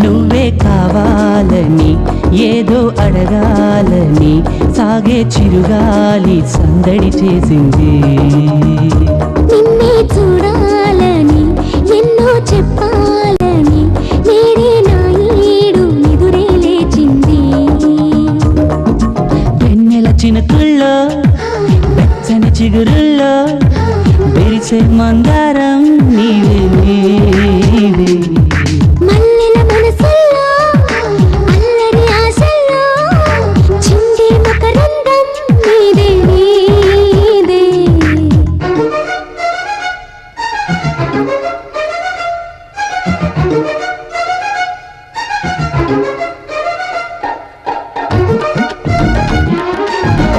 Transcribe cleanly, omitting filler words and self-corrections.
నువ్వే కావాలని ఏదో అడగాలని సాగే చిరుగాలి సందడి చేసింది. నిన్నే చూడాలని ఎన్నో చెప్పాలని నేడే నా ఈడు ఎదురే లేచింది. వెన్నెల చినుకుల్లో వెచ్చని చిగురుల్లో విరిసే మందారం నీవే నీవే.